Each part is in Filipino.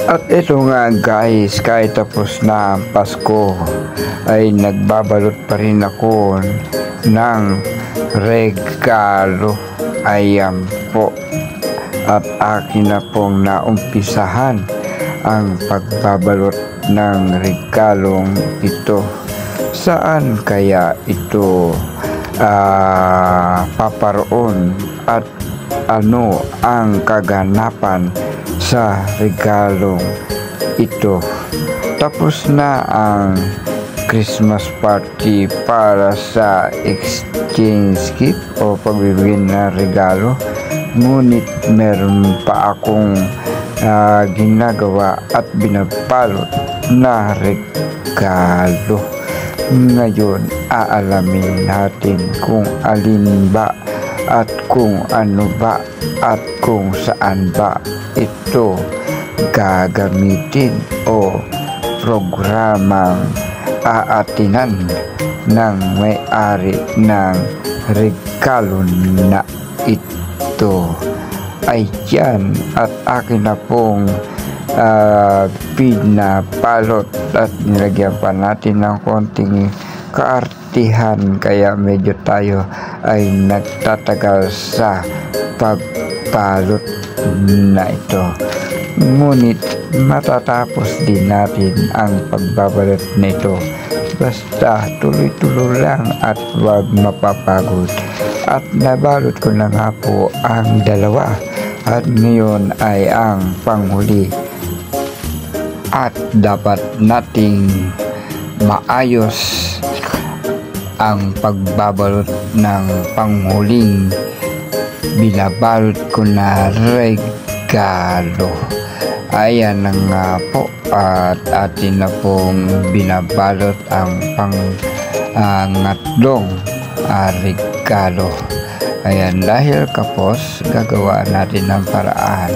At ito nga guys, kahit tapos na ang Pasko ay nagbabalot pa rin ako ng regalo. Ayan po. At akin na pong naumpisahan ang pagbabalot ng regalong ito. Saan kaya ito paparoon at ano ang kaganapan sa regalong ito? Tapos na ang Christmas party para sa exchange gift o pagbibigay ng regalo, ngunit meron pa akong ginagawa at binapalot na regalo. Ngayon aalamin natin kung alin ba at kung ano ba at kung saan ba ito gagamitin o programang aatinan ng may-ari ng regalo na ito. Ayan, at akin na pong pinapalot at nilagyan pa natin ng konting kaartihan, kaya medyo tayo ay nagtatagal sa pagpalot na ito. Ngunit matatapos din natin ang pagbabalot nito, basta tuloy-tuloy lang at huwag mapapagod. At nabalot ko na nga po ang dalawa, at ngayon ay ang panghuli, at dapat nating maayos ang pagbabalot ng panghuling binabalot ko na regalo. Ayan na nga po, at atin na pong binabalot ang pangatlong regalo. Ayan, dahil kapos, gagawa natin ng paraan.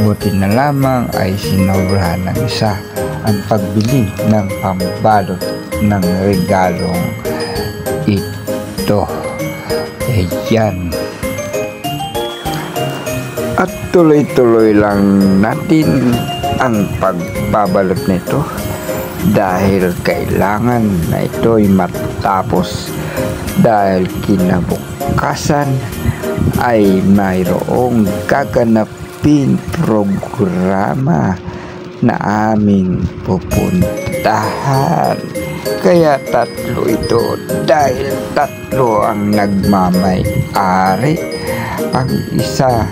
Buti na lamang ay sinobrahan ng isa ang pagbili ng pambalot ng regalong ito. Ayan. At tuloy-tuloy lang natin ang pagbabalot nito dahil kailangan na ito'y matapos, dahil kinabukasan ay mayroong gaganapin programa na aming pupuntahan. Kaya tatlo ito, dahil tatlo ang nagmamay-ari. Ang isa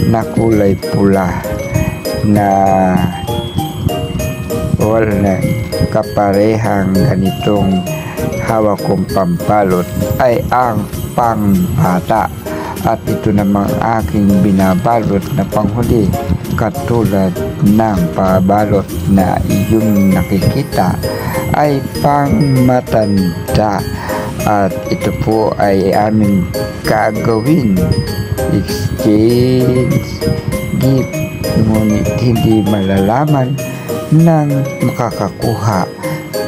na kulay pula na wala kaparehang ganitong hawak kong pambalot ay ang pangbata, at ito namang aking binabalot na panghuli, katulad ng pabalot na iyong nakikita ay pangmatanda, at ito po ay aming gagawin exchange gift, ngunit hindi malalaman ng makakakuha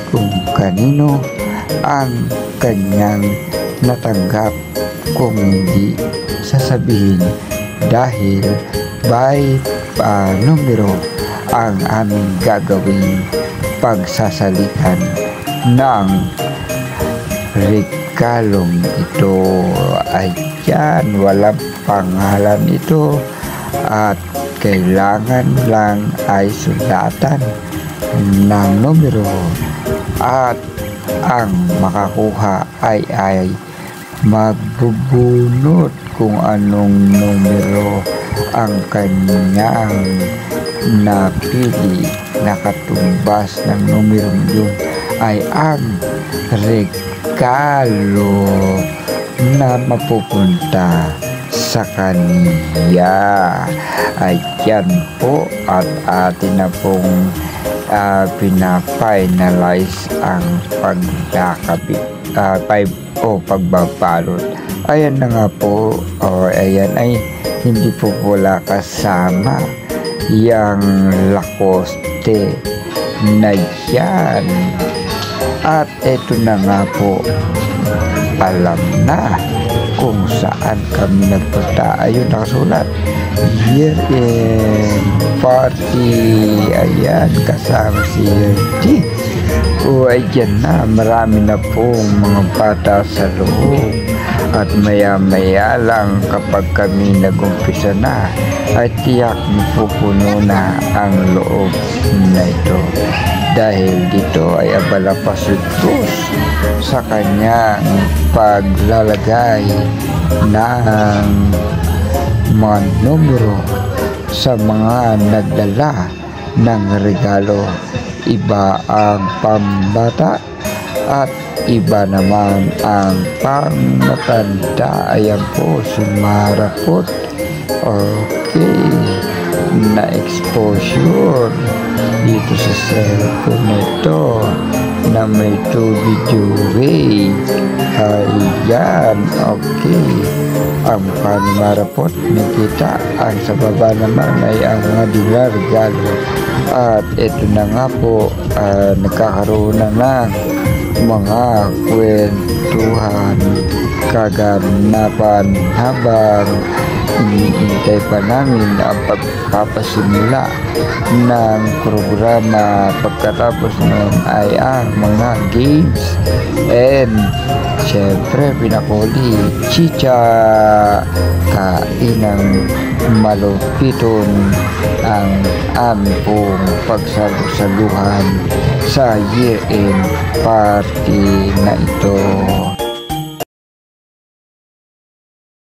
kung kanino ang kanyang natanggap kung hindi sasabihin, dahil by numero ang aming gagawin pagsasalitan ng regalong ito. Ayan, walang pangalan ito, at kailangan lang ay sulatan ng numero, at ang makakuha ay magbubunot kung anong numero ang kanyang napili na katumbas ng numero yun ay ang regalo na mapupunta sa kaniya. Ayan po, at atin na pong pina-finalize ang pagbabalot. Ayan na nga po, ayan ay hindi po wala kasama yung Lacoste na yan. At eto na nga po, alam na kung saan kami nagpunta. Ayun, nakasulat year-end party. Ayan, kasama si Yerty. O ayan na, marami na pong mga bata sa loob. At maya-maya lang kapag kami nagumpisa na, ay tiyak pupuno na ang loob na ito. Dahil dito ay abala pa si Cruz sa kanyang paglalagay ng mga numero sa mga nagdala ng regalo. Iba ang pambata at iba naman ang pangmatanda. Ayan po si Marapot. Okay, na exposure dito sa cellphone nito na may tubig ray. Ayan, okay. Ang Marapot nakita. Ang sa baba naman ay ang mga regalo. At ito na nga po, nagkakaroon na ng mga kwentuhan, kaganapan habang iniintay pa namin ang pagpapasimula ng programa. Pagkatapos nun ay ang mga games and syempre pinakuli chicha, kainang malupiton ang aming pong pagsalusaluhan sa year-end party na ito.